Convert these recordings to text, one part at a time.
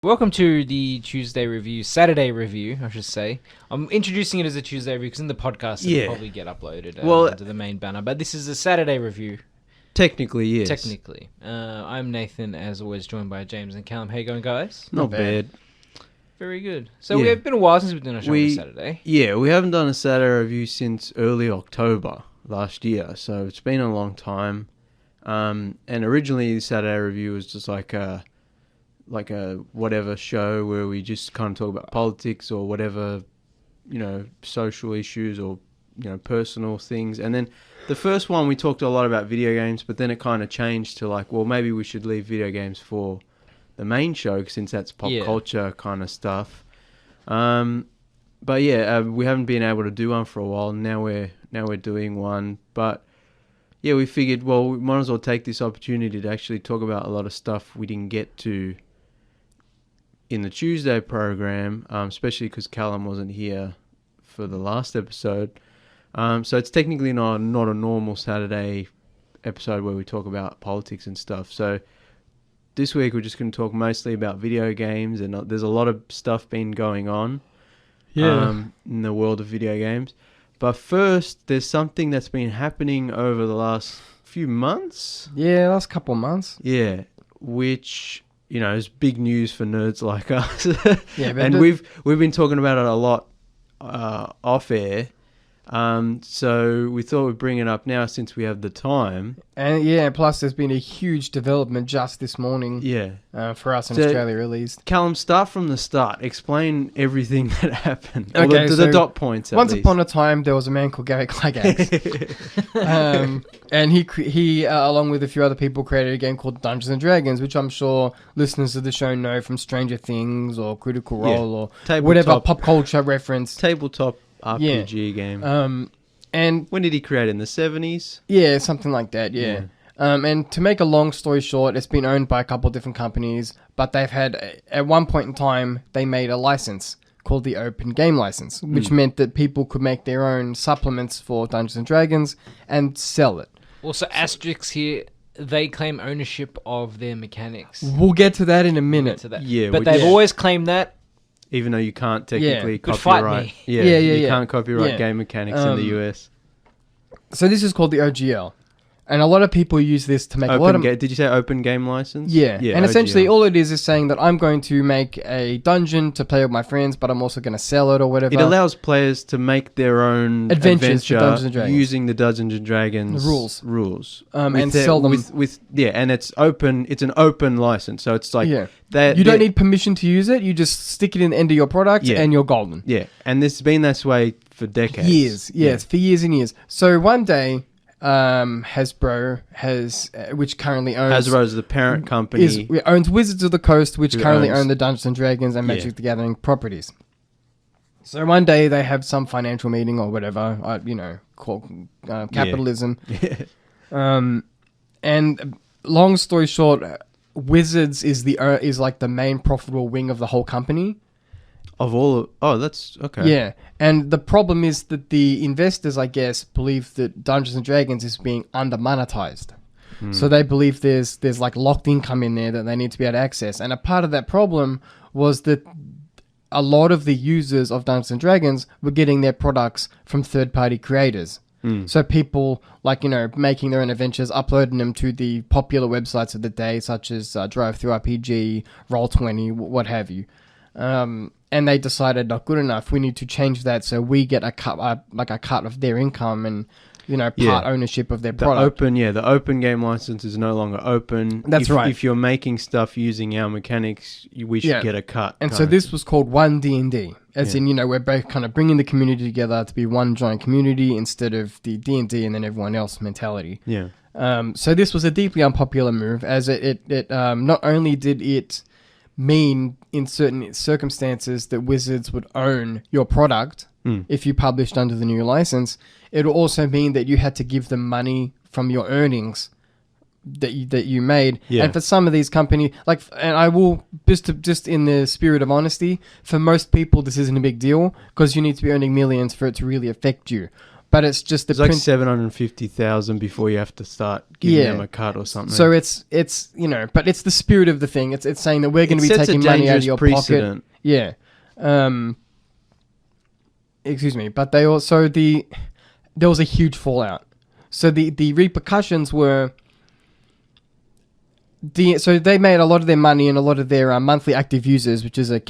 Welcome to the Saturday review, I should say. I'm introducing it as a Tuesday review because in the podcast it'll probably get uploaded into the main banner. But this is a Saturday review. Technically, yes. Technically. I'm Nathan, as always, joined by James and Callum. How you going, guys? Not bad. Very good. So it's been a while since we've done a show on a Saturday. Yeah, we haven't done a Saturday review since early October last year, so it's been a long time. And originally, the Saturday review was just like a whatever show where we just kind of talk about politics or whatever, social issues or, personal things. And then the first one, we talked a lot about video games, but then it kind of changed to maybe we should leave video games for the main show since that's pop culture kind of stuff. But yeah, we haven't been able to do one for a while. Now we're doing one, but yeah, we figured, we might as well take this opportunity to actually talk about a lot of stuff we didn't get to in the Tuesday program, especially because Callum wasn't here for the last episode. So it's technically not a normal Saturday episode where we talk about politics and stuff. So this week we're just going to talk mostly about video games, and there's a lot of stuff been going on in the world of video games. But first, there's something that's been happening over the last few months. Yeah, last couple of months. Yeah, which is big news for nerds like us. Yeah, and we've been talking about it a lot off air. So we thought we'd bring it up now since we have the time. And plus there's been a huge development just this morning. Yeah. For us in Australia, at least. Callum, start from the start. Explain everything that happened. Okay, the dot points. Once upon a time, there was a man called Gary Gygax. And he along with a few other people, created a game called Dungeons and Dragons, which I'm sure listeners of the show know from Stranger Things or Critical Role or whatever pop culture reference. Tabletop RPG game. And when did he create it? In the 70s? Yeah, something like that, yeah. And to make a long story short, it's been owned by a couple of different companies, but they've had, at one point in time, they made a license called the Open Game License, which meant that people could make their own supplements for Dungeons and Dragons and sell it. Also, asterisks here, they claim ownership of their mechanics. We'll get to that in a minute. Yeah, but they've always claimed that. Even though you can't technically copyright. Fight me. You can't copyright game mechanics in the US. So this is called the OGL. And a lot of people use this to make a lot of... Did you say Open Game License? Yeah. And essentially all it is saying that I'm going to make a dungeon to play with my friends, but I'm also going to sell it or whatever. It allows players to make their own adventure using the Dungeons and Dragons rules. And sell them. And it's open. It's an open license. So it's like... Yeah. You don't need permission to use it. You just stick it in the end of your product and you're golden. Yeah. And this has been this way for decades. Years. Yeah, it's for years and years. So one day... Hasbro which currently owns... Hasbro is the parent company. Owns Wizards of the Coast, which currently own the Dungeons and Dragons and Magic the Gathering properties. So one day they have some financial meeting or whatever, called capitalism. Yeah. And long story short, Wizards is like the main profitable wing of the whole company. That's okay. Yeah, and the problem is that the investors, I guess, believe that Dungeons and Dragons is being under-monetized. So they believe there's like locked income in there that they need to be able to access. And a part of that problem was that a lot of the users of Dungeons and Dragons were getting their products from third-party creators. So people, making their own adventures, uploading them to the popular websites of the day, such as Drive-Thru RPG, Roll20, what have you. And they decided not good enough. We need to change that so we get a cut, a cut of their income and part ownership of their product. The Open Game License is no longer open. That's right. If you're making stuff using our mechanics, we should get a cut. And so this was called One D&D, as in we're both kind of bringing the community together to be one giant community instead of the D&D and then everyone else mentality. Yeah. So this was a deeply unpopular move, as it not only did it mean in certain circumstances that Wizards would own your product if you published under the new license. It would also mean that you had to give them money from your earnings that you made. And for some of these companies, and I will just in the spirit of honesty, for most people this isn't a big deal because you need to be earning millions for it to really affect you. but it's just the it's like 750,000 before you have to start giving them a cut or something. So it's but it's the spirit of the thing. It's saying that we're going to be taking money out of your pocket. Yeah. Excuse me, but there was a huge fallout. So the repercussions were so they made a lot of their money and a lot of their monthly active users, which is a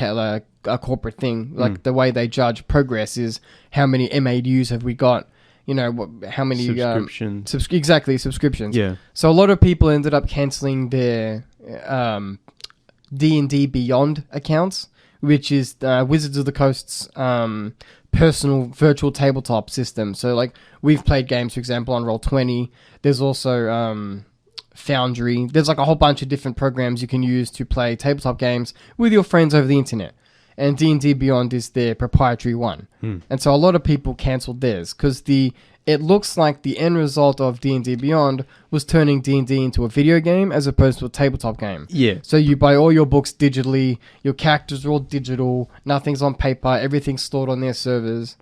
corporate thing. Like the way they judge progress is how many MAUs have we got. How many subscriptions? Subscriptions. Yeah. So a lot of people ended up canceling their D&D Beyond accounts, which is Wizards of the Coast's personal virtual tabletop system. So like we've played games, for example, on Roll20. There's also Foundry. There's like a whole bunch of different programs you can use to play tabletop games with your friends over the internet. And D&D Beyond is their proprietary one. And so a lot of people cancelled theirs because it looks like the end result of D&D Beyond was turning D&D into a video game as opposed to a tabletop game. Yeah. So you buy all your books digitally, your characters are all digital, nothing's on paper, everything's stored on their servers,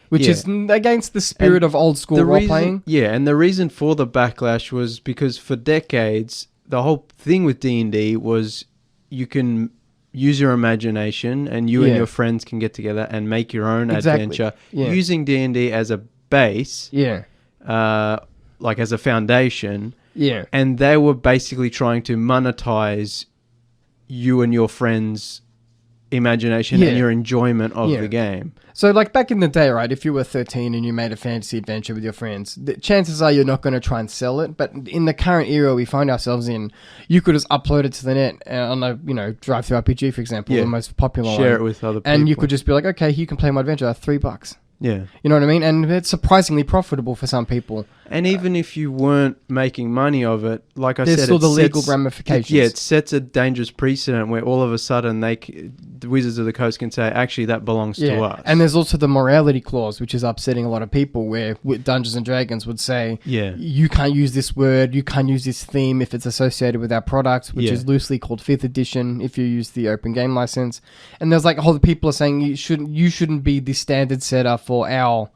which is against the spirit of old school role-playing. Yeah, and the reason for the backlash was because for decades, the whole thing with D&D was you can use your imagination and you and your friends can get together and make your own adventure using D&D as a base, like as a foundation. Yeah. And they were basically trying to monetize you and your friends' imagination and your enjoyment of the game. So like back in the day, right, if you were 13 and you made a fantasy adventure with your friends, the chances are you're not going to try and sell it. But in the current era we find ourselves in, you could just upload it to the net on a drive-through RPG, for example, the most popular Share one. it with other people. And you could just be like, okay, you can play my adventure, $3. Yeah. You know what I mean? And it's surprisingly profitable for some people. And even if you weren't making money of it, like I said, there's still the legal ramifications. Yeah, it sets a dangerous precedent where all of a sudden the Wizards of the Coast can say, actually, that belongs to us. And there's also the morality clause, which is upsetting a lot of people, where Dungeons and Dragons would say, you can't use this word, you can't use this theme if it's associated with our products, which is loosely called 5th edition if you use the open game license. And there's like a whole people are saying you shouldn't be the standard setter for our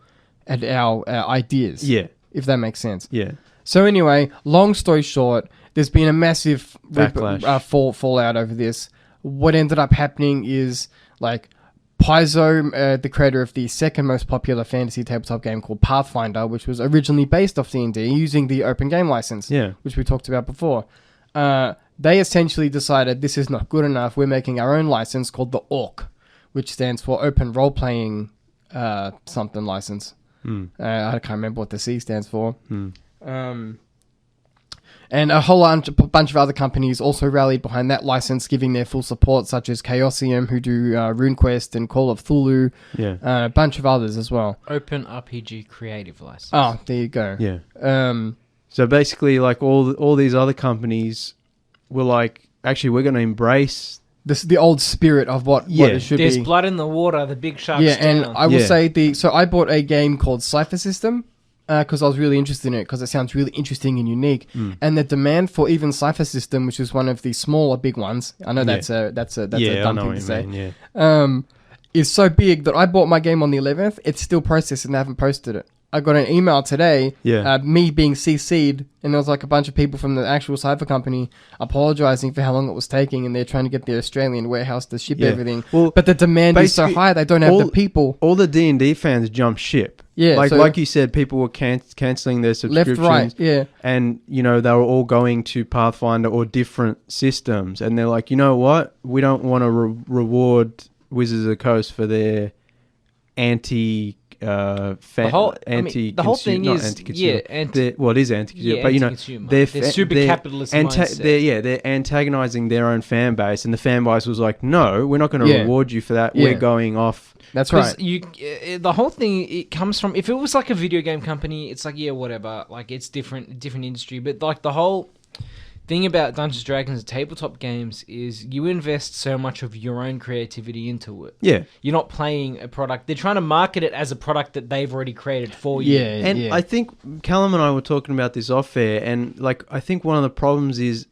ideas. Yeah. If that makes sense. Yeah. So anyway, long story short, there's been a massive backlash, fallout over this. What ended up happening is like Paizo, the creator of the second most popular fantasy tabletop game called Pathfinder, which was originally based off D&D using the open game license, which we talked about before. They essentially decided this is not good enough. We're making our own license called the ORC, which stands for Open Role Playing something license. I can't remember what the C stands for. And a whole bunch of other companies also rallied behind that license, giving their full support, such as Chaosium, who do RuneQuest and Call of Cthulhu. A bunch of others as well. Open RPG creative license. Oh, there you go. Yeah. So basically, like all these other companies were like, actually, we're going to embrace the old spirit of what it should be. There's blood in the water, the big shark's and I will say so I bought a game called Cypher System because I was really interested in it because it sounds really interesting and unique. And the demand for even Cypher System, which is one of the smaller big ones, I know that's a dumb thing to say, is so big that I bought my game on the 11th. It's still processed and they haven't posted it. I got an email today, me being CC'd, and there was like a bunch of people from the actual cypher company apologizing for how long it was taking, and they're trying to get the Australian warehouse to ship everything. Well, but the demand is so high, they don't have the people. All the D&D fans jumped ship. Yeah, like you said, people were cancelling their subscriptions. Left, right, And, they were all going to Pathfinder or different systems, and they're like, you know what? We don't want to reward Wizards of the Coast for their anti... the whole thing is anti-consumer, but they're super capitalist mindset. They're antagonizing their own fan base, and the fan base was like, no, we're not going to reward you for that. We're going off. That's right. The whole thing, it comes from, if it was like a video game company, it's like, whatever, like it's different industry, but like the whole thing about Dungeons & Dragons and tabletop games is you invest so much of your own creativity into it. Yeah. You're not playing a product. They're trying to market it as a product that they've already created for you. I think Callum and I were talking about this off air, and like I think one of the problems is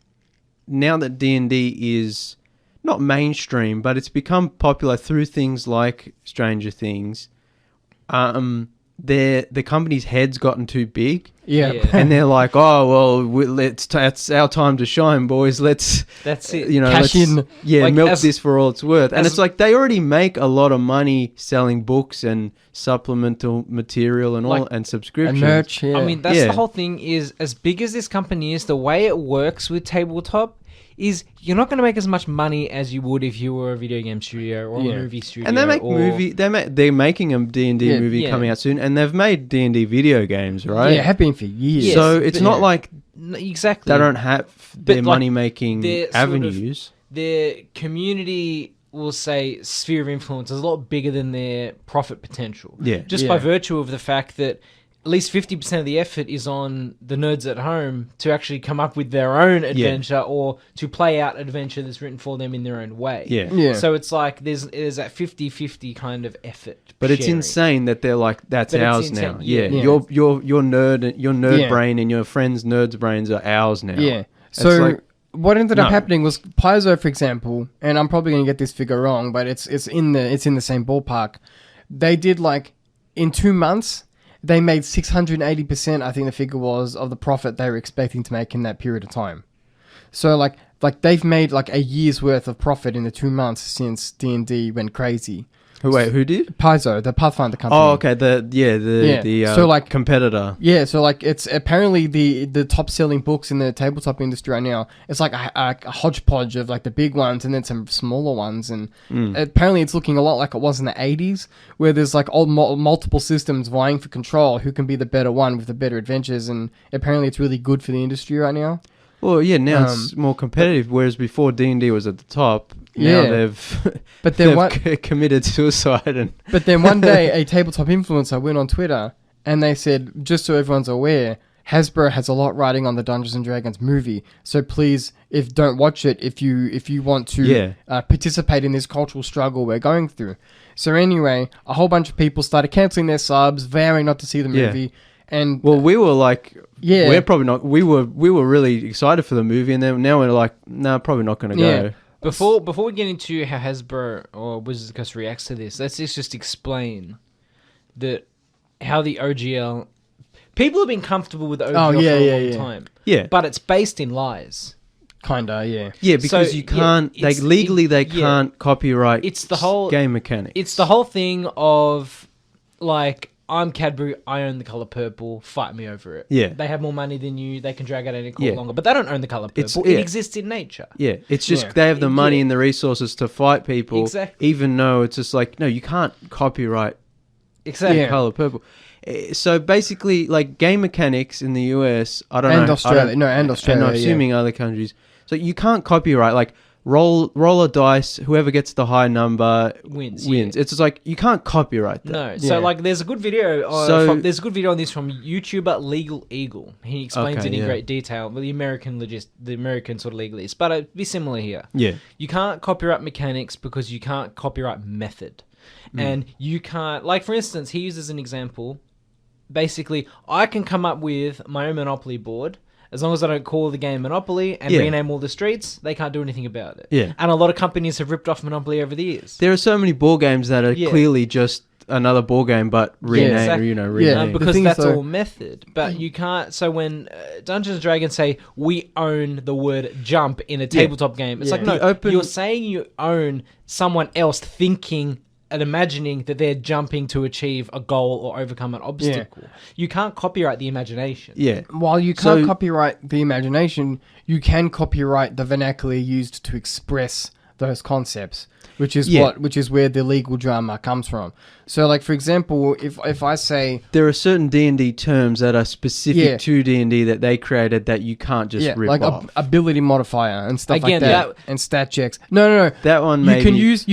now that D&D is not mainstream, but it's become popular through things like Stranger Things, the company's head's gotten too big. Yeah. Yeah. And they're like, oh well, it's our time to shine, boys. Let's That's it. Cash in. Yeah, Like, milk this for all it's worth. And as- it's like they already make a lot of money selling books and supplemental material and all Like- and subscriptions. And merch, yeah. I mean, that's Yeah. the whole thing. Is as big as this company is, the way it works with tabletop is you're not going to make as much money as you would if you were a video game studio or Yeah. a movie studio. And they make or, they're making a D&D Yeah. movie Yeah. coming out soon, and they've made D&D video games, right? Yeah, have been for years. Yes, so it's but- not like Exactly. they don't have But, their like, money-making they're sort of- avenues. Their community, will say, sphere of influence is a lot bigger than their profit potential. Yeah. Just Yeah. by virtue of the fact that at least 50% of the effort is on the nerds at home to actually come up with their own adventure or to play out adventure that's written for them in their own way. Yeah. Yeah. So it's like there's that 50-50 kind of effort. But it's sharing. insane that they're like, that's But it's ours insane, now. yeah. Yeah. Yeah. Your nerd Yeah. brain and your friends' nerds' brains are ours now. Yeah. It's So like- what ended up No. happening was Paizo, for example, and I'm probably going to get this figure wrong, but it's in the same ballpark. They did like in 2 months, they made 680%. I think the figure was of the profit they were expecting to make in that period of time. So like they've made like a year's worth of profit in the 2 months since D&D went crazy. Who did? Paizo, the Pathfinder company. Oh, okay. The So, like- competitor. Yeah, so like it's apparently the top selling books in the tabletop industry right now. It's like a hodgepodge of like the big ones and then some smaller ones, and apparently it's looking a lot like it was in the 80s, where there's like multiple systems vying for control. Who can be the better one with the better adventures? And apparently it's really good for the industry right now. Well, yeah. Now it's more competitive, whereas before D&D was at the top. Yeah. Now they've But then committed suicide and. But then one day, a tabletop influencer went on Twitter and they said, just so everyone's aware, Hasbro has a lot riding on the Dungeons and Dragons movie. So please, don't watch it if you want to participate in this cultural struggle we're going through. So anyway, a whole bunch of people started canceling their subs, vowing not to see the movie. And Well, we were like, Yeah. we're probably not. We were really excited for the movie, and then now we're like, no, probably not going to Yeah. go. Before we get into how Hasbro or Wizards of the Coast reacts to this, let's just explain that how the OGL people have been comfortable with the OGL for a long time. Yeah. But it's based in lies. kinda, yeah. Yeah, because So, you can't. yeah, they yeah. can't copyright. It's the whole game mechanics. It's the whole thing of like, I'm Cadbury, I own the color purple, fight me over it. Yeah. They have more money than you, they can drag out any court Yeah. longer, but they don't own the color It's- purple. yeah. It exists in nature. Yeah, it's just Yeah. they have the money Yeah. and the resources to fight people. Exactly. Even though it's just like, no, you can't copyright Exactly. Yeah. color purple. So basically, like game mechanics in the US, I don't know. And Australia. No, and Australia, And I'm yeah. assuming other countries. So you can't copyright, like, roll a dice, whoever gets the high number Wins, wins. yeah. It's just like, you can't copyright that. No, Yeah. so like there's a good video. So- There's a good video on this from YouTuber Legal Eagle. He explains Okay, it in yeah. great detail. Well, the American sort of legalese, but it'd be similar here. Yeah. You can't copyright mechanics because you can't copyright method, and you can't. Like for instance, he uses an example. Basically, I can come up with my own Monopoly board. As long as I don't call the game Monopoly and Yeah. rename all the streets, they can't do anything about it. Yeah. And a lot of companies have ripped off Monopoly over the years. There are so many board games that are Yeah. clearly just another board game, but renamed, exactly. renamed. Yeah, Because The thing is, that's though- all method. But you can't. So when Dungeons and Dragons say we own the word jump in a tabletop game, it's Yeah. like no, The open- you're saying you own someone else thinking and imagining that they're jumping to achieve a goal or overcome an obstacle. You can't copyright the imagination. Yeah. While you can't So- copyright the imagination, you can copyright the vernacular used to express those concepts, which is Yeah. which is where the legal drama comes from. So, like for example, if I say There are certain D&D terms that are specific Yeah. to D&D that they created that you can't just rip like off. ability modifier and stuff Again, like that, that- and stat checks. No. That one You maybe.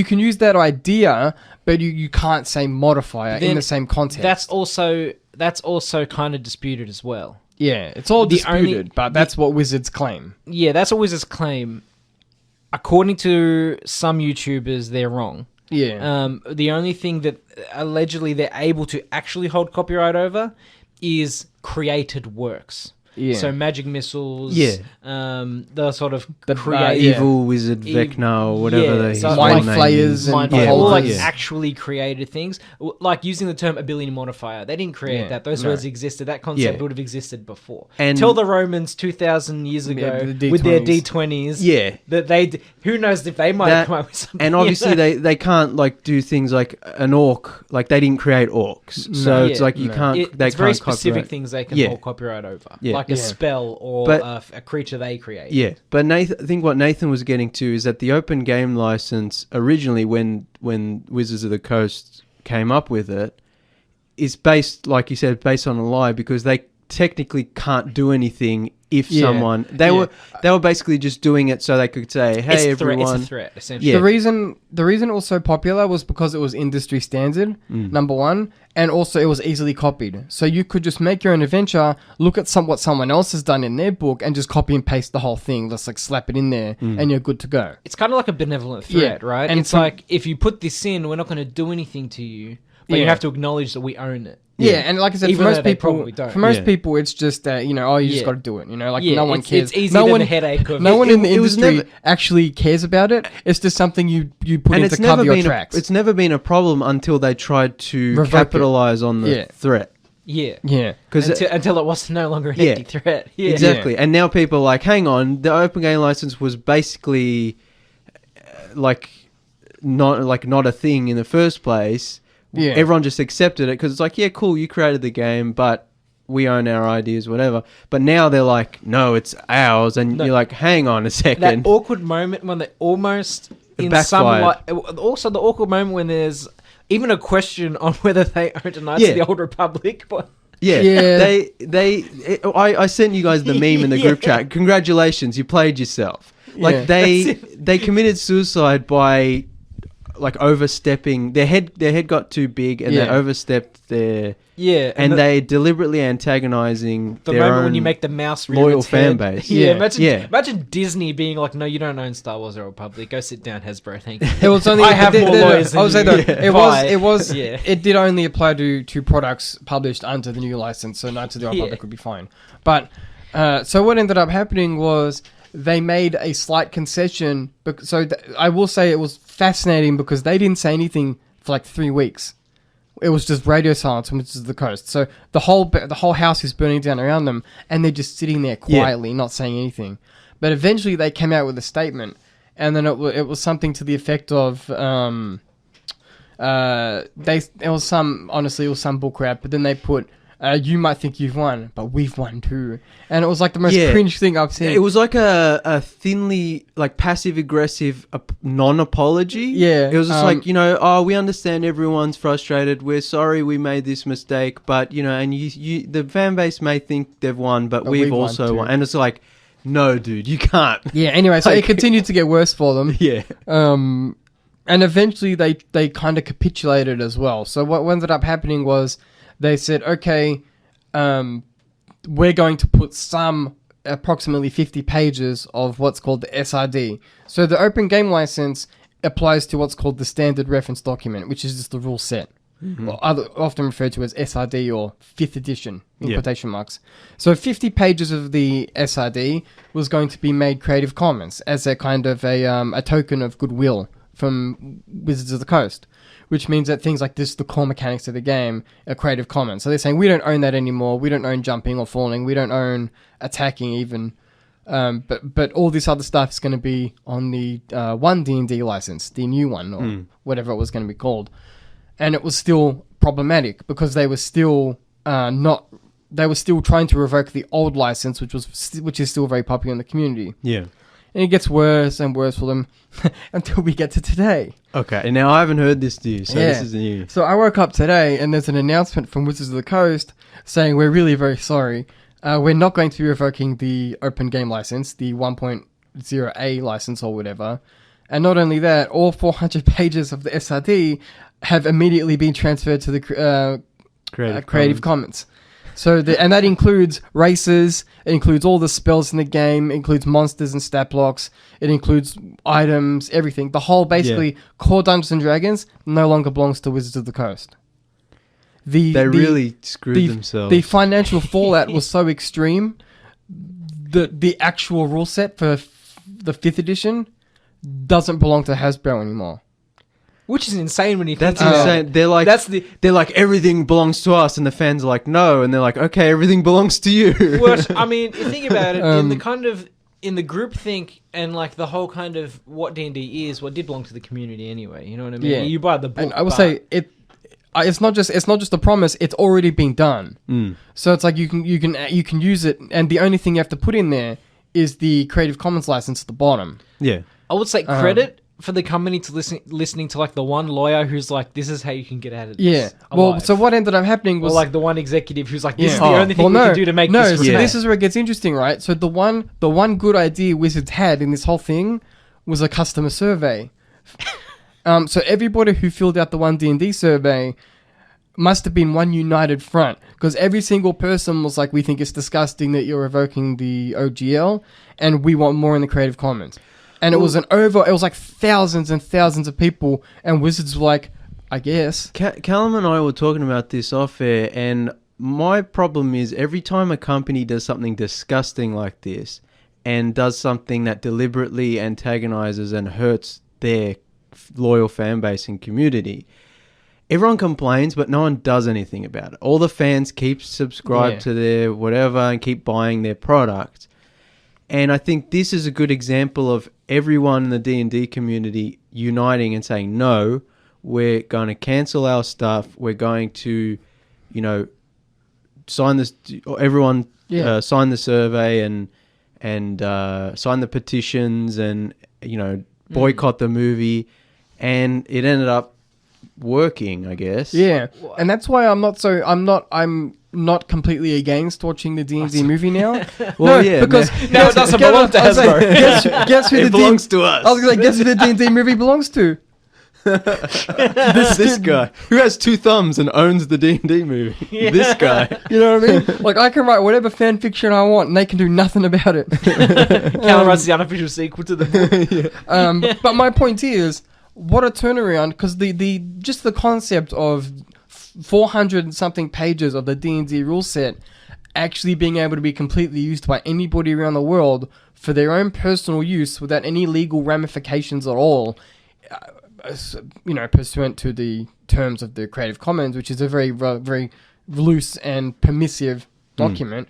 can use that idea, but you can't say modifier in Then the same context. That's also kind of disputed as well. yeah, it's all the disputed, only- but that's what Wizards claim. Yeah, that's always his claim. According to some YouTubers, they're wrong. Yeah, The only thing that allegedly they're able to actually hold copyright over is created works. Yeah. So magic missiles. Yeah. The sort of evil wizard Vecna or whatever. So mind flayers and all like yeah. actually created things. Like using the term ability modifier, they didn't create that. Those words existed. That concept would have existed before. And tell the Romans 2,000 years ago with their D20s. Yeah. That who knows if they might have come up with something. And obviously they can't like do things like an orc. Like they didn't create orcs, so it's like you can't. It's very specific things they can hold copyright over, like a spell or a creature they create. Yeah, but I think what Nathan was getting to is that the open game license originally, when Wizards of the Coast came up with it, is based, like you said, based on a lie, because they technically can't do anything if someone they were basically just doing it so they could say, hey, everyone. It's a threat, essentially. The reason it was so popular was because it was industry standard, number one, and also it was easily copied. So you could just make your own adventure, look at what someone else has done in their book, and just copy and paste the whole thing. Just like slap it in there, and you're good to go. It's kind of like a benevolent threat, right? And it's like, if you put this in, we're not going to do anything to you, but you have to acknowledge that we own it. Yeah, and like I said, even for most people, it's just that, you just got to do it. Like no one cares. It's easier than the headache of no one in the industry actually cares about it. It's just something you put in to cover your tracks. It's never been a problem until they tried to capitalize on the threat. Yeah. Until it was no longer an empty threat. Yeah. Exactly. And now people are like, hang on, the open game license was basically not a thing in the first place. Yeah. Everyone just accepted it because it's like, yeah, cool, you created the game, but we own our ideas, whatever. But now they're like, no, it's ours, and you're like, hang on a second. That awkward moment when they almost also the awkward moment when there's even a question on whether they own Knights of the Old Republic, but. Yeah. I sent you guys the meme in the group chat. Congratulations, you played yourself. Like they committed suicide by overstepping. Their head got too big and they overstepped their and they deliberately antagonizing the their moment own when you make the mouse loyal fan base. Imagine Disney being like, no, you don't own Star Wars or Republic, go sit down, Hasbro, thank you. It was only I have more lawyers than I would say you. It did only apply to products published under the new license, so Knights of the Old Republic would be fine. But so what ended up happening was they made a slight concession. I will say it was fascinating because they didn't say anything for like 3 weeks. It was just radio silence from Wizards of the Coast. So the whole house is burning down around them, and they're just sitting there quietly, not saying anything. But eventually, they came out with a statement, and then it was something to the effect of it was some bullcrap. But then they put. You might think you've won, but we've won too. And it was like the most cringe thing I've seen. It was like a thinly, passive-aggressive non-apology. Yeah. It was just we understand everyone's frustrated. We're sorry we made this mistake, but, and the fan base may think they've won, but we've also won. And it's like, no, dude, you can't. Yeah, anyway, so it continued to get worse for them. Yeah. And eventually they kind of capitulated as well. So what ended up happening was, they said, okay, we're going to put approximately 50 pages of what's called the SRD. So the open game license applies to what's called the standard reference document, which is just the rule set, often referred to as SRD or 5th edition, in quotation marks. So 50 pages of the SRD was going to be made Creative Commons as a kind of a token of goodwill from Wizards of the Coast. Which means that things like this, the core mechanics of the game, are Creative Commons. So they're saying, we don't own that anymore. We don't own jumping or falling. We don't own attacking even. But all this other stuff is going to be on the one D&D license, the new one, or whatever it was going to be called. And it was still problematic because they were still they were still trying to revoke the old license, which is still very popular in the community. Yeah. And it gets worse and worse for them until we get to today. Okay, and now I haven't heard this news, so this is new. So I woke up today and there's an announcement from Wizards of the Coast saying we're really very sorry. We're not going to be revoking the open game license, the 1.0A license or whatever. And not only that, all 400 pages of the SRD have immediately been transferred to the Creative Commons. So and that includes races, it includes all the spells in the game, it includes monsters and stat blocks, it includes items, everything. The whole, basically, core Dungeons & Dragons no longer belongs to Wizards of the Coast. They really screwed themselves. The financial fallout was so extreme the actual rule set for the 5th edition doesn't belong to Hasbro anymore. Which is insane when you think That's about insane. it. They're like everything belongs to us, and the fans are like no, and they're like okay, everything belongs to you. Well, I mean, you think about it in the kind of in the group think and like the whole kind of what D&D is, what did belong to the community anyway. You know what I mean? Yeah. You buy the book. And I will say it's not just a promise. It's already been done. So it's like you can use it, and the only thing you have to put in there is the Creative Commons license at the bottom. Yeah. I would say credit for the company to listening to like the one lawyer who's like, this is how you can get out of this. Yeah. Well, so what ended up happening was or like the one executive who's like, this is the only thing we can do to make no, this. So Yeah. this is where it gets interesting, right? So the one good idea Wizards had in this whole thing was a customer survey. So everybody who filled out the one D&D survey must have been one united front, because every single person was like, we think it's disgusting that you're revoking the OGL and we want more in the Creative Commons. And it was like thousands and thousands of people, and Wizards were like, I guess. Callum and I were talking about this off air, and my problem is every time a company does something disgusting like this and does something that deliberately antagonizes and hurts their loyal fan base and community, everyone complains, but no one does anything about it. All the fans keep subscribed to their whatever and keep buying their product. And I think this is a good example of everyone in the D&D community uniting and saying, no, we're going to cancel our stuff. We're going to, sign this. Everyone sign the survey and sign the petitions and, boycott the movie. And it ended up working, I guess. Yeah. And that's why I'm not completely against watching the D&D movie now. Well, because now it doesn't belong to Hasbro. Guess who It belongs to us. I was going to say, guess who the D&D movie belongs to? this guy who has 2 thumbs and owns the D&D movie. Yeah. This guy. You know what I mean? Like, I can write whatever fan fiction I want and they can do nothing about it. Cal writes the unofficial sequel to the book. But my point is, what a turnaround, because just the concept of 400 and something pages of the D&D rule set actually being able to be completely used by anybody around the world for their own personal use without any legal ramifications at all, pursuant to the terms of the Creative Commons, which is a very, very loose and permissive document,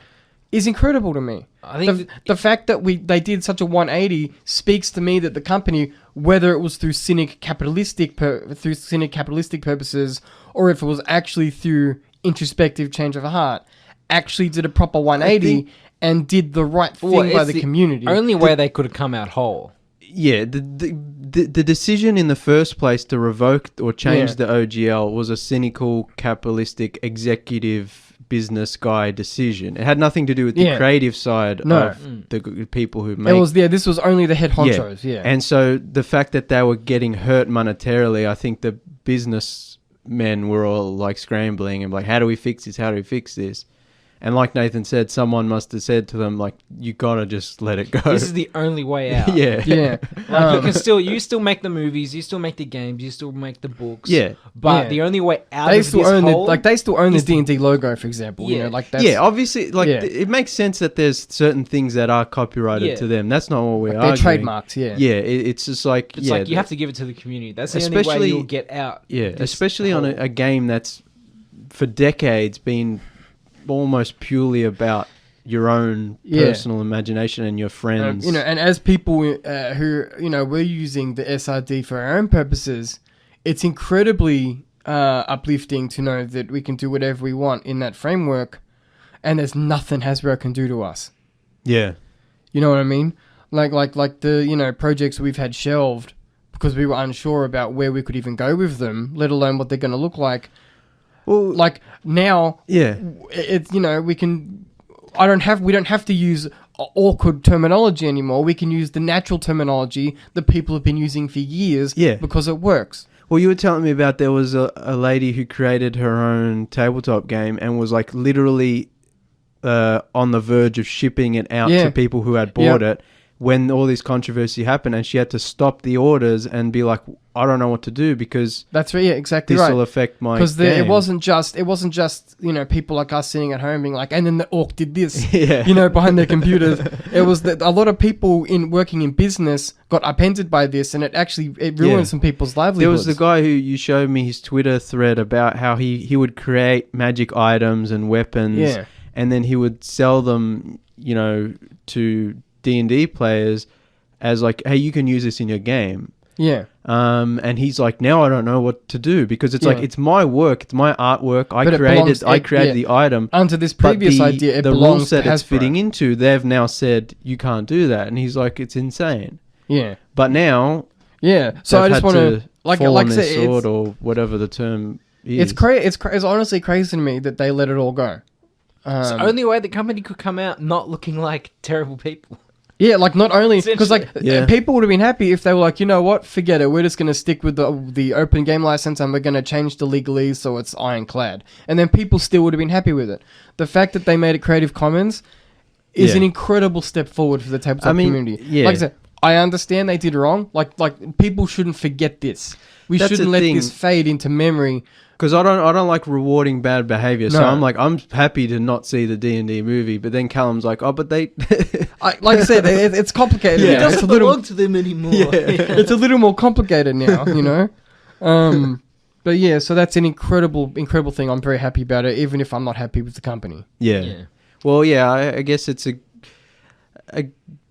is incredible to me. I think the fact that they did such a 180 speaks to me that the company, whether it was through cynic capitalistic purposes or if it was actually through introspective change of heart, actually did a proper 180 and did the right thing by the community. Only way they could have come out whole. Yeah, the decision in the first place to revoke or change the OGL was a cynical, capitalistic, executive business guy decision. It had nothing to do with the creative side of the people who make... This was only the head honchos, And so the fact that they were getting hurt monetarily, I think the businessmen were all like scrambling and like, how do we fix this? How do we fix this? And like Nathan said, someone must have said to them, like, you gotta just let it go. This is the only way out. Yeah. Like, you still make the movies, you still make the games, you still make the books. Yeah. But the only way out they of still this own hole... they still own the D&D logo, for example. Yeah. That's, obviously, it makes sense that there's certain things that are copyrighted to them. That's not what we're arguing. They're trademarks, Yeah, it's just like... It's like you have to give it to the community. That's the only way you'll get out. Yeah, especially on a game that's, for decades, been... almost purely about your own personal imagination and your friends. And as people who, we're using the SRD for our own purposes, it's incredibly uplifting to know that we can do whatever we want in that framework and there's nothing Hasbro can do to us. Yeah. You know what I mean? Like the, projects we've had shelved because we were unsure about where we could even go with them, let alone what they're going to look like. Well, like now, it's we can. We don't have to use awkward terminology anymore. We can use the natural terminology that people have been using for years. Because it works. Well, you were telling me about there was a lady who created her own tabletop game and was like literally on the verge of shipping it out to people who had bought it when all this controversy happened, and she had to stop the orders and be like, I don't know what to do because that's right. Yeah, exactly this right. will affect my because game. it wasn't just people like us sitting at home being like, and then the orc did this, Yeah. behind their computers. It was that a lot of people working in business got upended by this, and it ruined some people's livelihoods. There was the guy who you showed me his Twitter thread about how he would create magic items and weapons, and then he would sell them, to D&D players as like, hey, you can use this in your game. Yeah. And he's like, now I don't know what to do because it's like, it's my work, it's my artwork. I created the item. Under this previous idea, the rules that it's fitting into, they've now said you can't do that, and he's like, it's insane. Yeah. But now, so I just want to fall on their sword or whatever the term is. It's honestly crazy to me that they let it all go. It's the only way the company could come out not looking like terrible people. Yeah, like not only because people would have been happy if they were like, you know what, forget it, we're just going to stick with the open game license and we're going to change the legalese so it's ironclad, and then people still would have been happy with it. The fact that they made it Creative Commons is an incredible step forward for the tabletop community. Yeah. Like I said, I understand they did wrong. Like people shouldn't forget this. We shouldn't let this fade into memory. Because I don't like rewarding bad behavior, so I'm happy to not see the D&D movie. But then Callum's like, oh, but they, like I said, it's complicated. It now. doesn't belong to them anymore. It's a little more complicated now, But yeah, so that's an incredible thing. I'm very happy about it, even if I'm not happy with the company. Yeah. Well, I guess it's a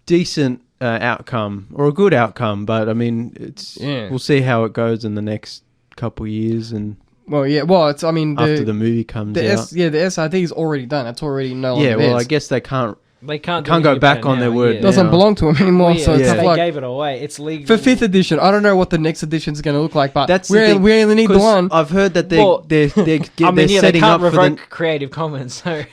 decent outcome or a good outcome, but I mean, we'll see how it goes in the next couple years and. It's after the movie comes out. The SRD is already done. It's already no longer. Yeah, well, I guess they can't go back on their word. It doesn't belong to them anymore. So it's they gave it away. It's legal for 5th edition. I don't know what the next edition is going to look like, but we only need the one. I've heard that they're setting up for the Creative Commons. So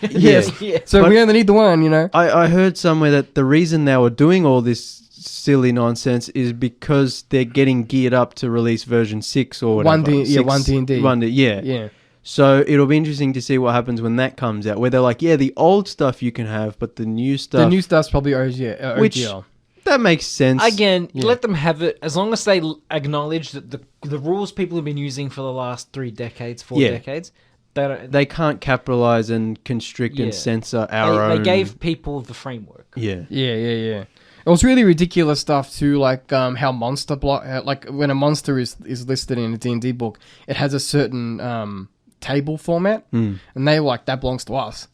so we only need the one. I heard somewhere that the reason they were doing all this silly nonsense is because they're getting geared up to release version 6 or whatever. 1D&D. Yeah. So it'll be interesting to see what happens when that comes out, where they're like, the old stuff you can have, but the new stuff... The new stuff's probably OGL. Which, that makes sense. Again, let them have it, as long as they acknowledge that the rules people have been using for the last 4 decades, they can't capitalize and constrict and censor our own... They gave people the framework. Yeah. It was really ridiculous stuff too, like how monster like when a monster is listed in a D&D book, it has a certain table format, and they were like, that belongs to us.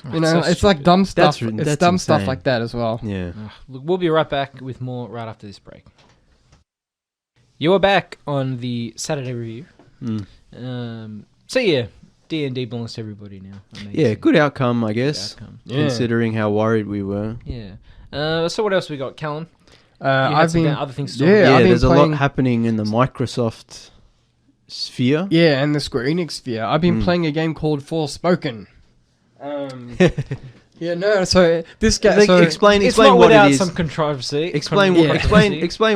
It's like dumb stuff. It's dumb stuff like that as well. Yeah. Look, we'll be right back with more right after this break. You are back on the Saturday review. D&D belongs to everybody now. Amazing. Yeah, good outcome, I guess. Considering how worried we were. Yeah. So what else we got, Callum? I've been other things to talk about. There's a lot happening in the Microsoft sphere. Yeah, and the Square Enix sphere. I've been playing a game called Forspoken. So this game. Explain it's what not without it is. some controversy. Explain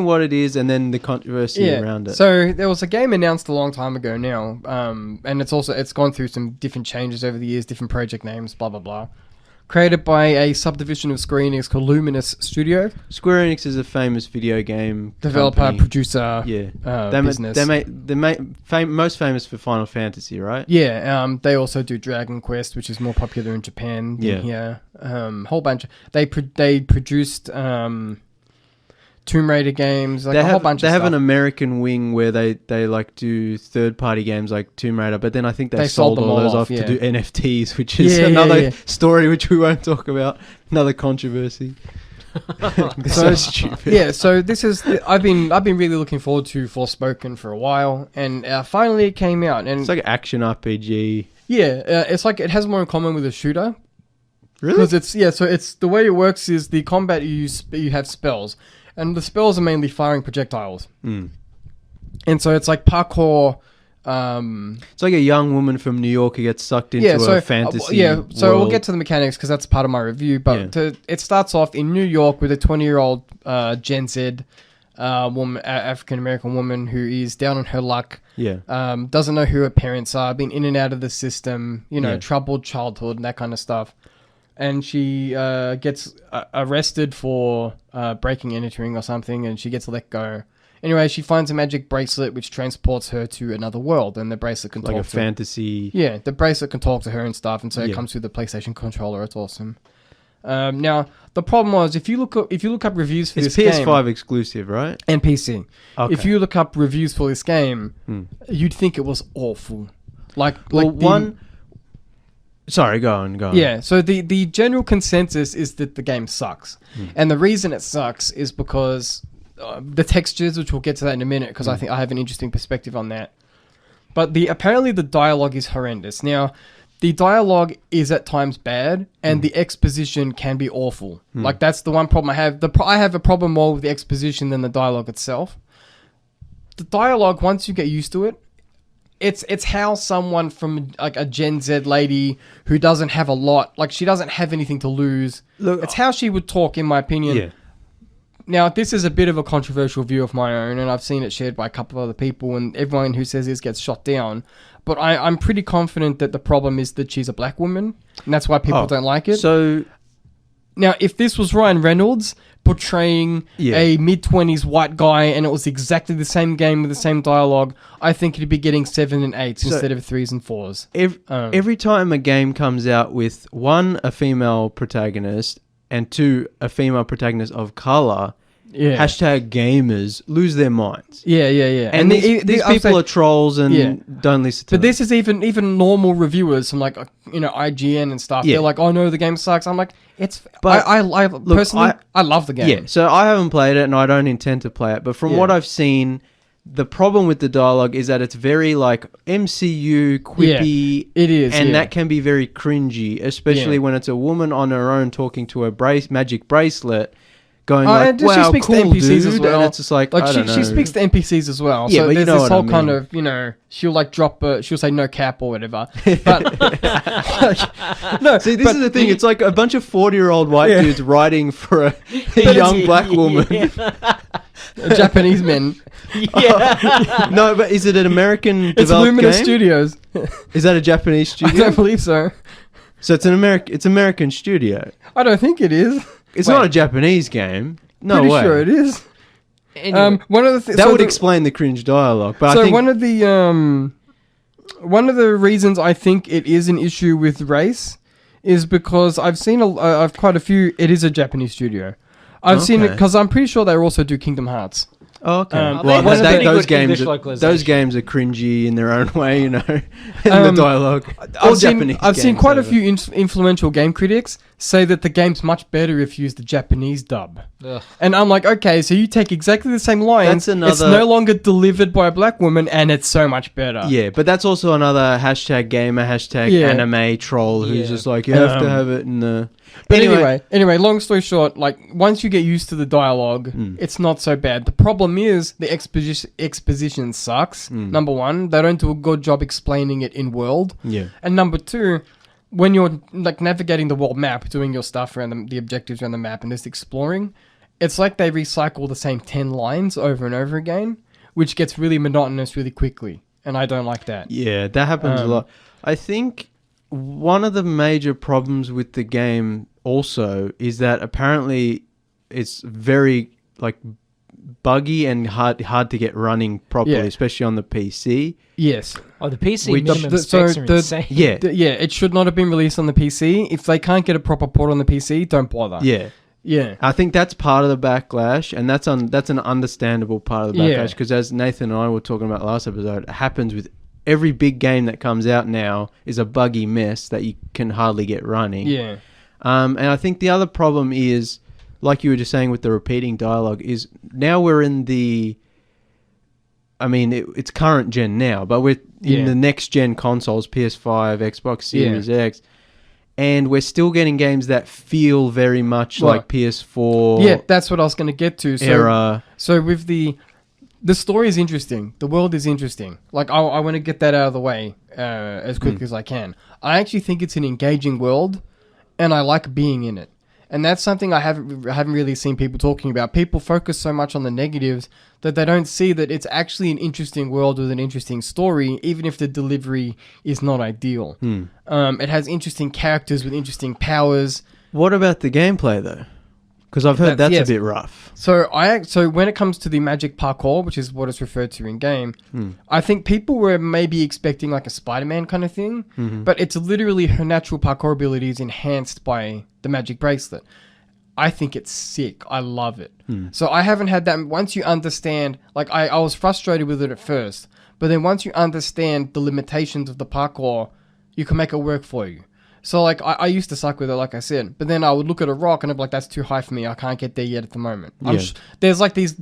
what it is, and then the controversy around it. So there was a game announced a long time ago now, and it's gone through some different changes over the years, different project names, blah blah blah. Created by a subdivision of Square Enix called Luminous Studio. Square Enix is a famous video game developer, company. Producer, business. They're most famous for Final Fantasy, right? Yeah, they also do Dragon Quest, which is more popular in Japan than here. Whole bunch. They produced Tomb Raider games, like a whole bunch of stuff. They have an American wing where they like do third-party games like Tomb Raider, but then I think they sold all those off to do NFTs, which is another story which we won't talk about. Another controversy. So stupid. Yeah, so this is I've been really looking forward to Forspoken for a while, and finally it came out. And it's like an action RPG. Yeah, it's like it has more in common with a shooter. Really? Because it's the way it works is the combat you have spells. And the spells are mainly firing projectiles. And so it's like parkour. It's like a young woman from New York who gets sucked into a fantasy world. So we'll get to the mechanics because that's part of my review. But it starts off in New York with a 20-year-old Gen Z woman, African-American woman who is down on her luck. Doesn't know who her parents are, been in and out of the system, troubled childhood and that kind of stuff. and she gets arrested for breaking and entering or something, and she gets let go. Anyway, she finds a magic bracelet which transports her to another world, and the bracelet can talk like a to fantasy. Yeah, the bracelet can talk to her and stuff, and so it Yeah. comes through the PlayStation controller. It's awesome. Now the problem was if you look up reviews for It's this PS5 game exclusive, right? and PC, Okay. if you look up reviews for this game, you'd think it was awful. Sorry, go on. Yeah, so the general consensus is that the game sucks. And the reason it sucks is because the textures, which we'll get to that in a minute, because I think I have an interesting perspective on that. But apparently the dialogue is horrendous. Now, the dialogue is at times bad, and the exposition can be awful. Like, that's the one problem I have. I have a problem more with the exposition than the dialogue itself. The dialogue, once you get used to it, it's how someone from like a Gen Z lady who doesn't have a lot, like she doesn't have anything to lose. Look, it's how she would talk, in my opinion. Yeah. Now, this is a bit of a controversial view of my own, and I've seen it shared by a couple of other people, and everyone who says this gets shot down. But I'm pretty confident that the problem is that she's a black woman, and that's why people don't like it. So, Now, if this was Ryan Reynolds portraying a mid-20s white guy, and it was exactly the same game with the same dialogue, I think it'd be getting 7 and 8s instead of 3s and 4s. every time a game comes out with one, a female protagonist, and two, a female protagonist of color, hashtag gamers lose their minds. Yeah. And these people are trolls and don't listen to them. But this is even normal reviewers from like IGN and stuff. Yeah. They're like, "Oh no, the game sucks." I'm like, "It's." But I personally I love the game. Yeah, so I haven't played it and I don't intend to play it. But from what I've seen, the problem with the dialogue is that it's very like MCU quippy. Yeah, it is, and that can be very cringy, especially when it's a woman on her own talking to a magic bracelet. Going like, wow, she speaks cool, to NPCs dude. as well. And it's just like I don't know. She speaks to NPCs as well. Yeah, so but there's you know this what whole I kind mean. of, she'll like she'll say no cap or whatever. But no, See, this is the thing. It's like a bunch of 40-year-old white dudes writing for a young black woman. Japanese men. No, but is it an American It's developed Luminous game? Studios. Is that a Japanese I studio? don't believe so. So it's American studio. I don't think it is. It's not a Japanese game. No Pretty way. sure it is. Anyway, One of the That would explain the cringe dialogue. But so I think one of the reasons I think it is an issue with race is because I've seen I've quite a few. It is a Japanese studio. I've seen it because I'm pretty sure they also do Kingdom Hearts. Oh, okay. well, But pretty those good games, English localization. those games are cringy in their own way, in the dialogue. I've seen quite a few influential game critics say that the game's much better if you use the Japanese dub. Ugh. And I'm like, okay, so you take exactly the same lines. That's It's no longer delivered by a black woman, and it's so much better. Yeah, but that's also another hashtag gamer, hashtag anime troll who's just like, you have to have it in the... But anyway, long story short, like once you get used to the dialogue, it's not so bad. The problem is the exposition sucks. Number one, they don't do a good job explaining it in world. Yeah. And number two, when you're like navigating the world map, doing your stuff around the objectives around the map and just exploring, it's like they recycle the same 10 lines over and over again, which gets really monotonous really quickly. And I don't like that. Yeah, that happens a lot. I think one of the major problems with the game also is that apparently it's very like buggy and hard to get running properly, especially on the PC. Yes. Oh, the PC minimum specs are insane. Yeah. It should not have been released on the PC. If they can't get a proper port on the PC, don't bother. Yeah. Yeah. I think that's part of the backlash, and that's an understandable part of the backlash, because as Nathan and I were talking about last episode, it happens with every big game that comes out now is a buggy mess that you can hardly get running. Yeah. And I think the other problem is, like you were just saying with the repeating dialogue, is now we're in the... I mean, it's current gen now, but we're in the next gen consoles, PS5, Xbox Series X, and we're still getting games that feel very much like PS4 Yeah, that's what I was going to get to. era. So with the story is interesting. The world is interesting. Like, I want to get that out of the way as quickly as I can. I actually think it's an engaging world, and I like being in it. And that's something I haven't really seen people talking about. People focus so much on the negatives that they don't see that it's actually an interesting world with an interesting story, even if the delivery is not ideal. It has interesting characters with interesting powers. What about the gameplay though? Because I've heard that's a bit rough. So when it comes to the magic parkour, which is what it's referred to in game, I think people were maybe expecting like a Spider-Man kind of thing, but it's literally her natural parkour abilities enhanced by the magic bracelet. I think it's sick. I love it. So I haven't had that. Once you understand, like I was frustrated with it at first, but then once you understand the limitations of the parkour, you can make it work for you. So, like, I used to suck with it, like I said. But then I would look at a rock and I'd be like, that's too high for me. I can't get there yet at the moment. There's like these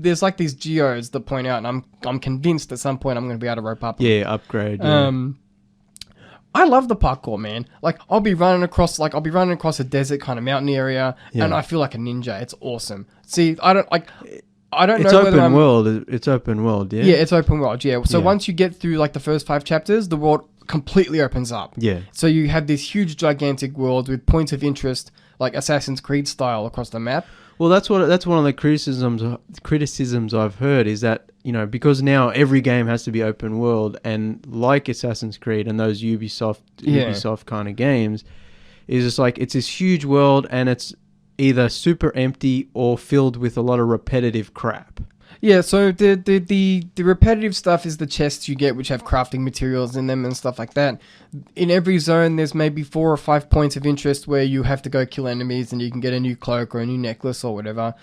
geodes that point out, and I'm convinced at some point I'm going to be able to rope up. Yeah, upgrade. Yeah. I love the parkour, man. Like, I'll be running across a desert kind of mountain area, and I feel like a ninja. It's awesome. See, I don't know whether open world. It's open world, yeah? Yeah, it's open world, yeah. So once you get through, like, the first 5 chapters, the world completely opens up. Yeah. So you have this huge, gigantic world with points of interest, like Assassin's Creed style, across the map. Well, that's one of the criticisms I've heard is that, you know, because now every game has to be open world, and like Assassin's Creed and those Ubisoft kind of games, is just like it's this huge world and it's either super empty or filled with a lot of repetitive crap. Yeah, so the repetitive stuff is the chests you get, which have crafting materials in them and stuff like that. In every zone, there's maybe 4 or 5 points of interest where you have to go kill enemies and you can get a new cloak or a new necklace or whatever.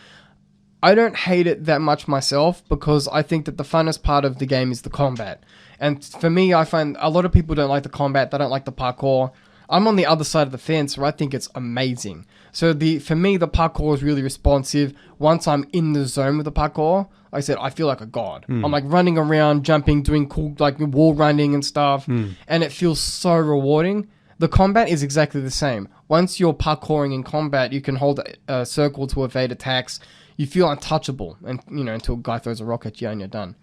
I don't hate it that much myself because I think that the funnest part of the game is the combat. And for me, I find a lot of people don't like the combat, they don't like the parkour. I'm on the other side of the fence where I think it's amazing. So for me, the parkour is really responsive. Once I'm in the zone with the parkour, like I said, I feel like a god. I'm like running around, jumping, doing cool like wall running and stuff, and it feels so rewarding. The combat is exactly the same. Once you're parkouring in combat, you can hold a circle to evade attacks. You feel untouchable, and until a guy throws a rock at you and you're done.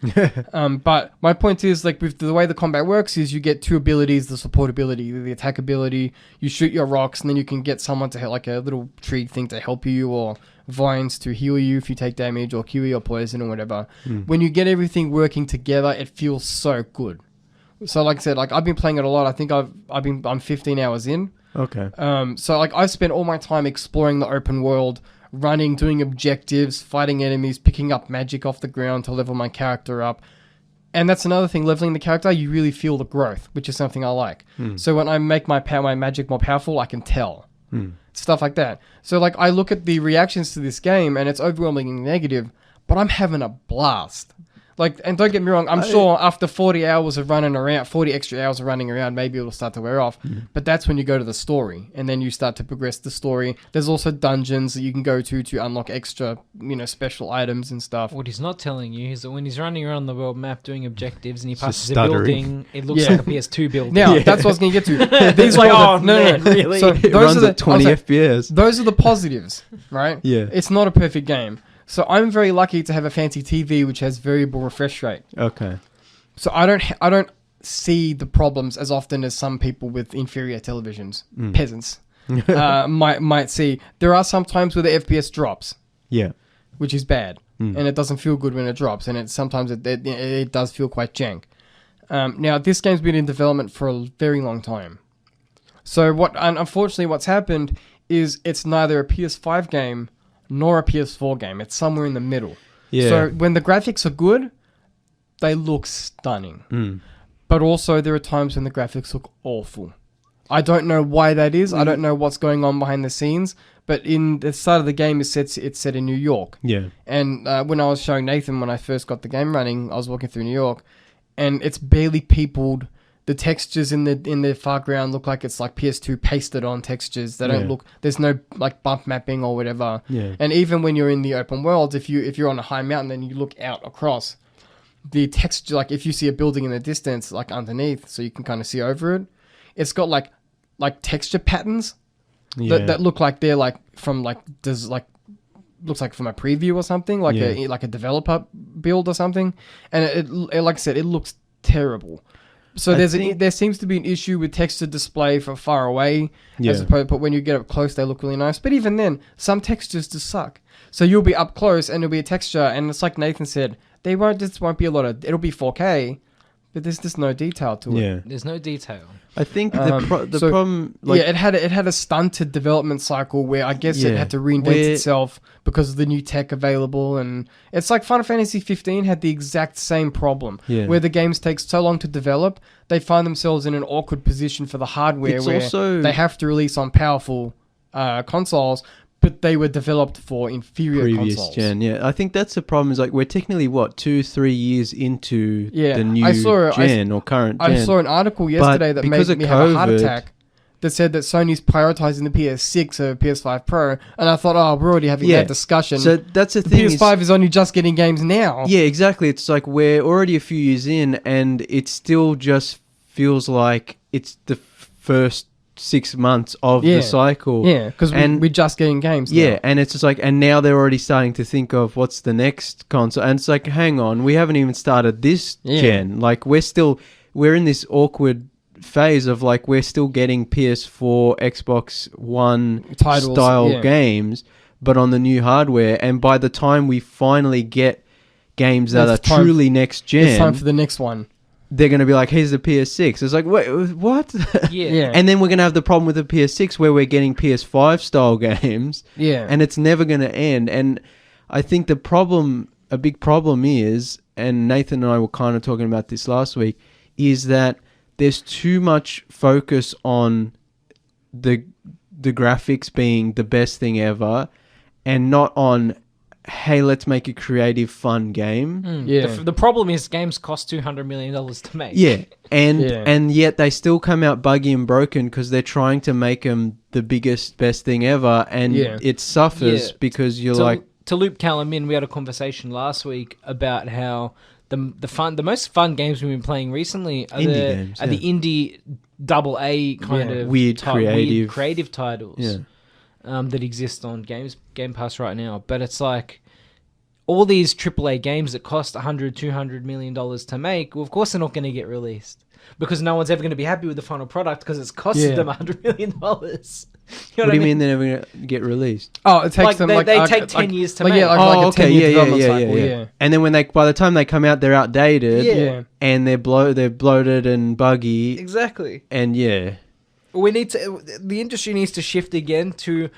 But my point is, like, with the way the combat works, is you get 2 abilities: the support ability, the attack ability. You shoot your rocks, and then you can get someone to help, like a little tree thing to help you, or vines to heal you if you take damage, or cure your poison or whatever. When you get everything working together, it feels so good. So, like I said, like I've been playing it a lot. I think I'm 15 hours in. Okay. So like I've spent all my time exploring the open world, running, doing objectives, fighting enemies, picking up magic off the ground to level my character up. And that's another thing, leveling the character, you really feel the growth, which is something I like. So when I make my magic more powerful, I can tell. Stuff like that. So like I look at the reactions to this game and it's overwhelmingly negative, but I'm having a blast. Like, and don't get me wrong, I'm sure after 40 hours of running around, 40 extra hours of running around, maybe it'll start to wear off. But that's when you go to the story, and then you start to progress the story. There's also dungeons that you can go to unlock extra, special items and stuff. What he's not telling you is that when he's running around the world map doing objectives and he passes a building, it looks like a PS2 building. Now, that's what I was going to get to. These like, no, really? So it runs at 20 FPS. Those are the positives, right? Yeah. It's not a perfect game. So I'm very lucky to have a fancy TV which has variable refresh rate. Okay. So I don't see the problems as often as some people with inferior televisions, peasants, might see. There are some times where the FPS drops. Yeah. Which is bad, and it doesn't feel good when it drops, and sometimes it does feel quite jank. Now this game's been in development for a very long time. So unfortunately what's happened is it's neither a PS5 game nor a PS4 game. It's somewhere in the middle. Yeah. So when the graphics are good, they look stunning. But also there are times when the graphics look awful. I don't know why that is. I don't know what's going on behind the scenes. But in the start of the game, it's set in New York. Yeah. And when I was showing Nathan when I first got the game running, I was walking through New York, and it's barely peopled. The textures in the foreground look like it's like PS2 pasted on textures. They don't look. There's no like bump mapping or whatever. Yeah. And even when you're in the open world, if you're on a high mountain, then you look out across the texture. Like if you see a building in the distance, like underneath, so you can kind of see over it. It's got like texture patterns that look like they're like from like looks like from a preview or something, like a developer build or something. And it like I said, it looks terrible. So there seems to be an issue with texture display for far away, as opposed, but when you get up close, they look really nice. But even then, some textures just suck. So you'll be up close and it'll be a texture, and it's like Nathan said, won't be a lot of. It'll be 4K, but there's just no detail to it. Yeah, there's no detail. I think the problem, it had a stunted development cycle where I guess it had to reinvent itself because of the new tech available, and it's like Final Fantasy 15 had the exact same problem, where the games take so long to develop, they find themselves in an awkward position for the hardware, they have to release on powerful consoles, but they were developed for inferior previous consoles. gen. Yeah, I think that's the problem. Is like we're technically 2-3 years into the new gen or current gen. I saw an article yesterday that made me have a heart attack that said that Sony's prioritizing the PS6 over PS5 Pro, and I thought, we're already having that discussion. So that's the thing. PS5 is only just getting games now. Yeah, exactly. It's like we're already a few years in, and it still just feels like it's the first 6 months of the cycle. Yeah, because we're just getting games now. And it's just like, and now they're already starting to think of what's the next console. And it's like, hang on, we haven't even started this gen. Like, we're in this awkward phase of like, we're still getting PS4, Xbox One titles, style games, but on the new hardware. And by the time we finally get games that are truly next gen, it's time for the next one. They're going to be like, here's the PS6. It's like, wait, what? Yeah. And then we're going to have the problem with the PS6 where we're getting PS5 style games. Yeah. And it's never going to end. And I think a big problem is, and Nathan and I were kind of talking about this last week, is that there's too much focus on the graphics being the best thing ever and not on, hey, let's make a creative, fun game. The problem is games cost $200 million to make. Yeah, and yet they still come out buggy and broken because they're trying to make them the biggest, best thing ever, and it suffers because To loop Callum in, we had a conversation last week about how the most fun games we've been playing recently are the indie AA kind of weird creative titles. That exist on Game Pass right now. But it's like all these AAA games that cost $100-200 million to make, well, of course they're not going to get released because no one's ever going to be happy with the final product because it's costed them $100 million. What do you mean they're never going to get released? Oh, it takes them they take 10 years to make. Yeah, like a 10-year development cycle. Yeah. And then by the time they come out, they're outdated. Yeah. And they're bloated and buggy. Exactly. And the industry needs to shift again to,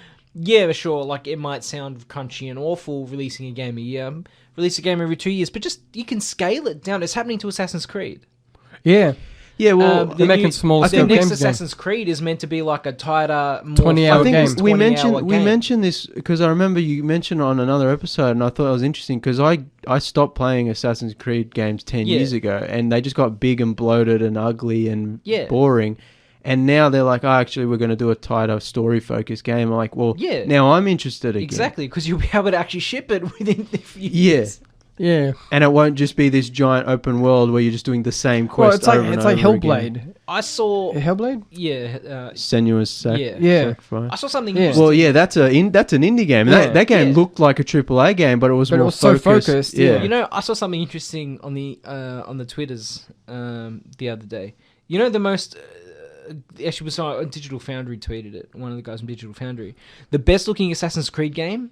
sure, like it might sound crunchy and awful releasing a game a year, release a game every 2 years, but just you can scale it down. It's happening to Assassin's Creed. Yeah. Yeah, well, they're making smaller scale games. The next Assassin's Creed is meant to be like a tighter, more 20-hour game. We mentioned this because I remember you mentioned on another episode, and I thought it was interesting because I stopped playing Assassin's Creed games 10 years ago, and they just got big and bloated and ugly and boring. And now they're like, actually, we're going to do a tighter story-focused game. I'm like, well, now I'm interested again. Exactly, because you'll be able to actually ship it within a few years. Yeah. And it won't just be this giant open world where you're just doing the same quest over and over again. It's like Hellblade. I saw... Hellblade? Yeah. Senua's Sacrifice. I saw something interesting. Well, that's an indie game. That game looked like a AAA game, but it was more focused. So focused. Yeah. You know, I saw something interesting on the Twitters the other day. You know, the most... actually, was on Digital Foundry tweeted it. One of the guys from Digital Foundry. The best looking Assassin's Creed game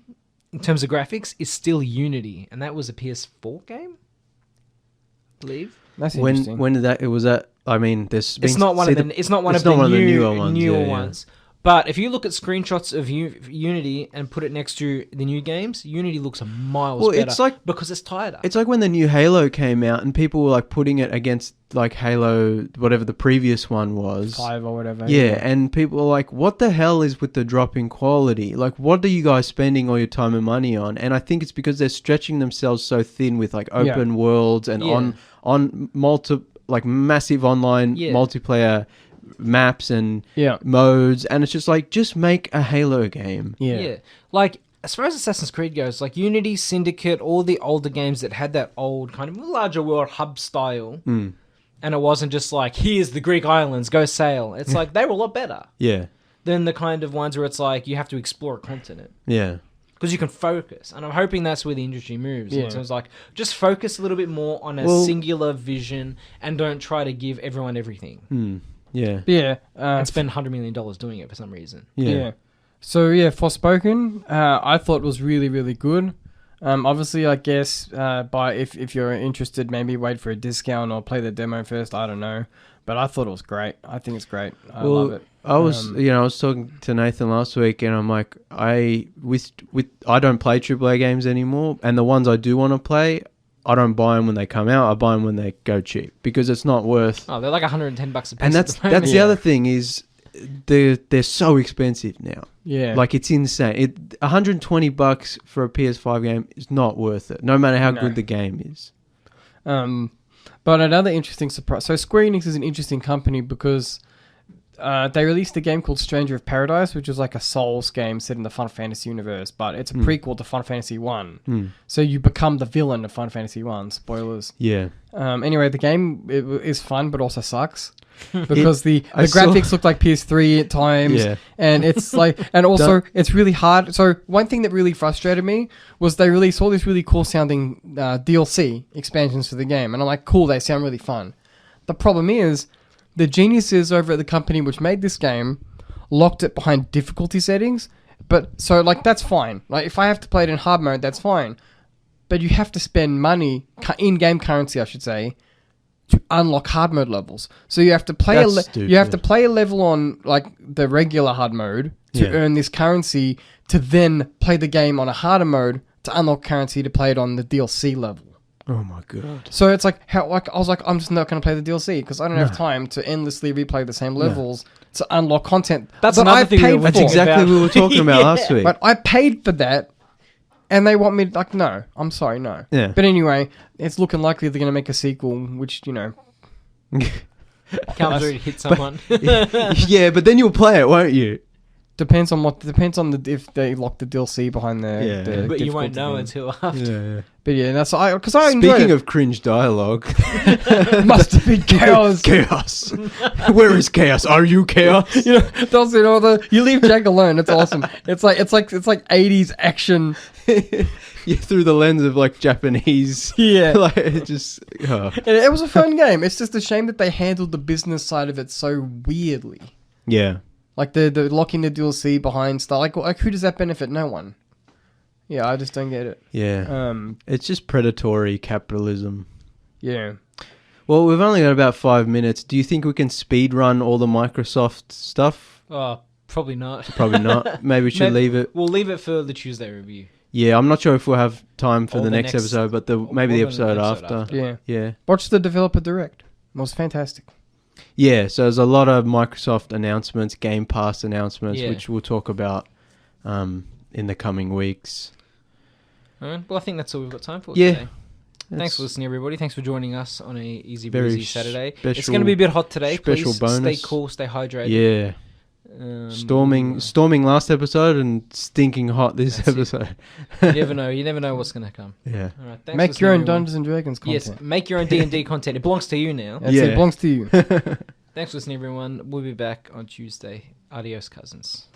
in terms of graphics is still Unity, and that was a PS4 game, I believe. That's interesting. When did that? It was that. I mean, it's not one of the newer ones. But if you look at screenshots of Unity and put it next to the new games, Unity looks miles better. It's like, because it's tighter. It's like when the new Halo came out and people were like putting it against like Halo, whatever the previous one was. 5 or whatever. Yeah, and people were like, what the hell is with the drop in quality? Like, what are you guys spending all your time and money on? And I think it's because they're stretching themselves so thin with like open worlds and on massive online multiplayer maps and modes, and it's just like, just make a Halo game. Like, as far as Assassin's Creed goes, like Unity, Syndicate, all the older games that had that old kind of larger world hub style, and it wasn't just like, here's the Greek islands, go sail. It's like, they were a lot better than the kind of ones where it's like you have to explore a continent. because you can focus, and I'm hoping that's where the industry moves. Yeah. So it's like just focus a little bit more on a singular vision, and don't try to give everyone everything. Yeah. Yeah. And spend $100 million doing it for some reason. Yeah. So yeah, Forspoken, I thought was really, really good. Obviously, I guess, if you're interested, maybe wait for a discount or play the demo first. I don't know, but I thought it was great. I think it's great. I love it. I was talking to Nathan last week, and I'm like, I don't play AAA games anymore, and the ones I do want to play, I don't buy them when they come out. I buy them when they go cheap because it's not worth. Oh, they're like $110 a piece. And that's the other thing is, they're so expensive now. Yeah, like it's insane. $120 for a PS5 game is not worth it, no matter how good the game is. But another interesting surprise. So Square Enix is an interesting company because they released a game called Stranger of Paradise, which was like a Souls game set in the Final Fantasy universe, but it's a prequel to Final Fantasy 1. So you become the villain of Final Fantasy 1. Spoilers. Yeah. Anyway, the game is fun, but also sucks. Because the graphics look like PS3 at times, and it's like, and also it's really hard. So one thing that really frustrated me was they released all these really cool sounding DLC expansions for the game, and I'm like, cool, they sound really fun. The problem is, the geniuses over at the company which made this game locked it behind difficulty settings. But so like that's fine. Like if I have to play it in hard mode, that's fine. But you have to spend money, in-game currency, I should say, to unlock hard mode levels. So you have to play to play a level on like the regular hard mode to earn this currency to then play the game on a harder mode to unlock currency to play it on the DLC level. Oh my god! So it's like I was like, I'm just not going to play the DLC because I don't have time to endlessly replay the same levels to unlock content. That's another thing we were That's exactly what we were talking about last week. But I paid for that. And they want me to, like, no. I'm sorry, no. Yeah. But anyway, it's looking likely they're going to make a sequel, which, you know. Can't really hit someone. Yeah, but then you'll play it, won't you? Depends on if they lock the DLC behind the but you won't know until after. Yeah. But yeah, that's because I enjoyed Speaking it. of cringe dialogue, Must have been chaos. Chaos. Where is chaos? Are you chaos? You know, those, you know, you leave Jack alone. It's awesome. It's like 80s action. Yeah, through the lens of like Japanese. Yeah, like it just. Oh. It was a fun game. It's just a shame that they handled the business side of it so weirdly. Yeah. Like the locking the DLC behind stuff. Like who does that benefit? No one. Yeah, I just don't get it. Yeah. It's just predatory capitalism. Yeah. Well, we've only got about 5 minutes. Do you think we can speed run all the Microsoft stuff? Oh, probably not. Probably not. Maybe we should leave it. We'll leave it for the Tuesday review. Yeah, I'm not sure if we'll have time for the next episode, but maybe the episode after. Yeah. Yeah. Watch the developer direct. It was fantastic. Yeah, so there's a lot of Microsoft announcements, Game Pass announcements, which we'll talk about in the coming weeks. All right. Well, I think that's all we've got time for today. Thanks for listening, everybody. Thanks for joining us on a easy breezy Saturday. It's going to be a bit hot today. Please stay cool, stay hydrated. Yeah. Storming last episode and stinking hot this episode. You never know. You never know what's going to come. Yeah. All right, thanks make your own Dungeons and Dragons content. Yes, make your own D&D content. It belongs to you now. It belongs to you. Thanks for listening, everyone. We'll be back on Tuesday. Adios, cousins.